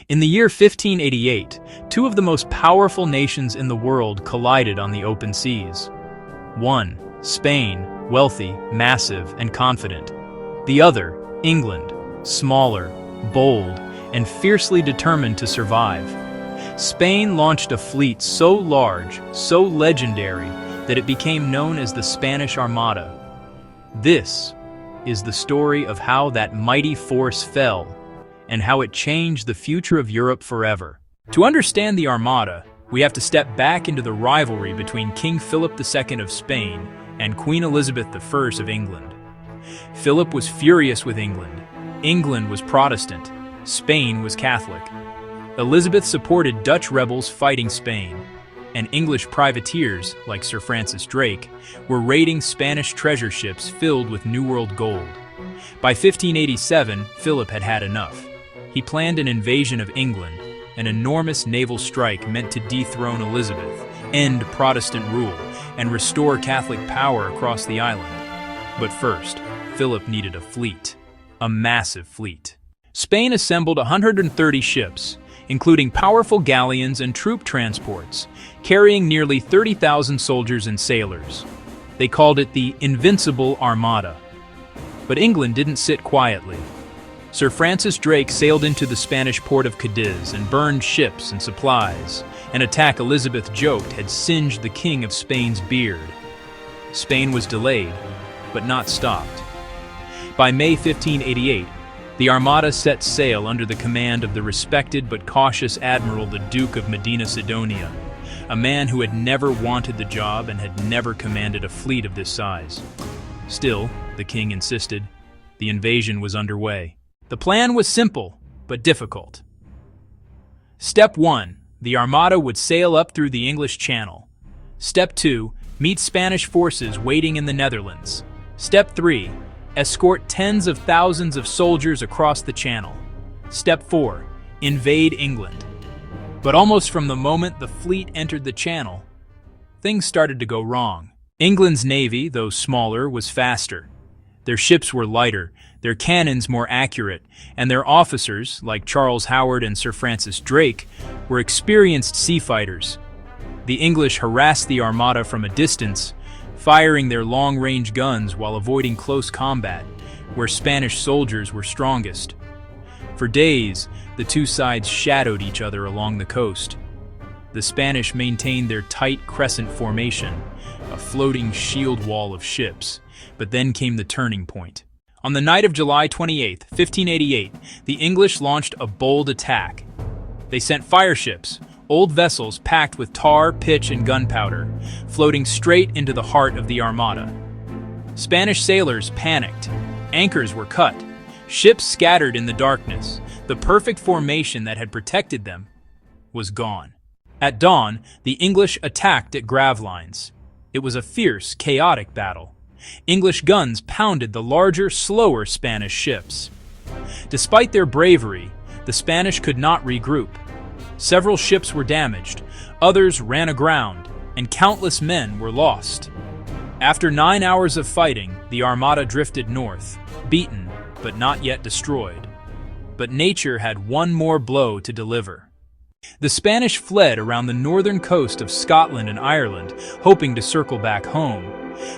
In the year 1588, two of the most powerful nations in the world collided on the open seas. One, Spain, wealthy, massive, and confident. The other, England, smaller, bold, and fiercely determined to survive. Spain launched a fleet so large, so legendary, that it became known as the Spanish Armada. This is the story of how that mighty force fell and how it changed the future of Europe forever. To understand the Armada, we have to step back into the rivalry between King Philip II of Spain and Queen Elizabeth I of England. Philip was furious with England. England was Protestant. Spain was Catholic. Elizabeth supported Dutch rebels fighting Spain, and English privateers, like Sir Francis Drake, were raiding Spanish treasure ships filled with New World gold. By 1587, Philip had had enough. He planned an invasion of England, an enormous naval strike meant to dethrone Elizabeth, end Protestant rule, and restore Catholic power across the island. But first, Philip needed a fleet, a massive fleet. Spain assembled 130 ships, including powerful galleons and troop transports, carrying nearly 30,000 soldiers and sailors. They called it the Invincible Armada. But England didn't sit quietly. Sir Francis Drake sailed into the Spanish port of Cadiz and burned ships and supplies. An attack Elizabeth joked had singed the King of Spain's beard. Spain was delayed, but not stopped. By May 1588, the Armada set sail under the command of the respected but cautious Admiral the Duke of Medina Sidonia, a man who had never wanted the job and had never commanded a fleet of this size. Still, the king insisted, the invasion was underway. The plan was simple, but difficult. Step 1. The Armada would sail up through the English Channel. Step 2. Meet Spanish forces waiting in the Netherlands. Step 3. Escort tens of thousands of soldiers across the Channel. Step 4. Invade England. But almost from the moment the fleet entered the Channel, things started to go wrong. England's navy, though smaller, was faster. Their ships were lighter, their cannons more accurate, and their officers, like Charles Howard and Sir Francis Drake, were experienced sea fighters. The English harassed the Armada from a distance, firing their long-range guns while avoiding close combat, where Spanish soldiers were strongest. For days, the two sides shadowed each other along the coast. The Spanish maintained their tight crescent formation, a floating shield wall of ships, but then came the turning point. On the night of July 28, 1588, the English launched a bold attack. They sent fireships, old vessels packed with tar, pitch, and gunpowder, floating straight into the heart of the Armada. Spanish sailors panicked. Anchors were cut. Ships scattered in the darkness. The perfect formation that had protected them was gone. At dawn, the English attacked at Gravelines. It was a fierce, chaotic battle. English guns pounded the larger, slower Spanish ships. Despite their bravery, the Spanish could not regroup. Several ships were damaged, others ran aground, and countless men were lost. After 9 hours of fighting, the Armada drifted north, beaten, but not yet destroyed. But nature had one more blow to deliver. The Spanish fled around the northern coast of Scotland and Ireland, hoping to circle back home.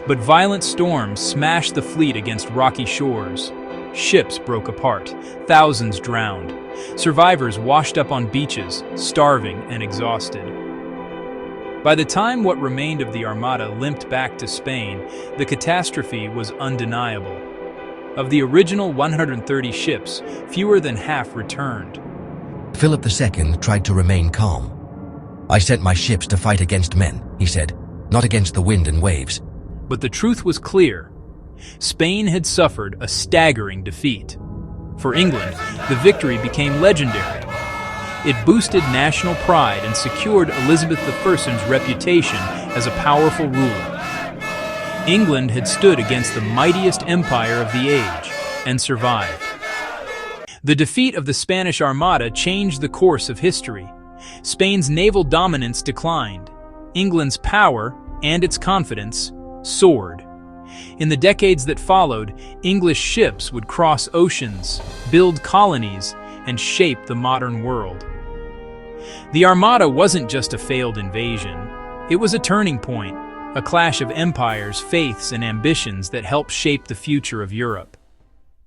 But violent storms smashed the fleet against rocky shores. Ships broke apart, thousands drowned. Survivors washed up on beaches, starving and exhausted. By the time what remained of the Armada limped back to Spain, the catastrophe was undeniable. Of the original 130 ships, fewer than half returned. Philip II tried to remain calm. "I sent my ships to fight against men," he said, "not against the wind and waves." But the truth was clear. Spain had suffered a staggering defeat. For England, the victory became legendary. It boosted national pride and secured Elizabeth I's reputation as a powerful ruler. England had stood against the mightiest empire of the age and survived. The defeat of the Spanish Armada changed the course of history. Spain's naval dominance declined. England's power and its confidence soared. In the decades that followed, English ships would cross oceans, build colonies, and shape the modern world. The Armada wasn't just a failed invasion. It was a turning point, a clash of empires, faiths, and ambitions that helped shape the future of Europe.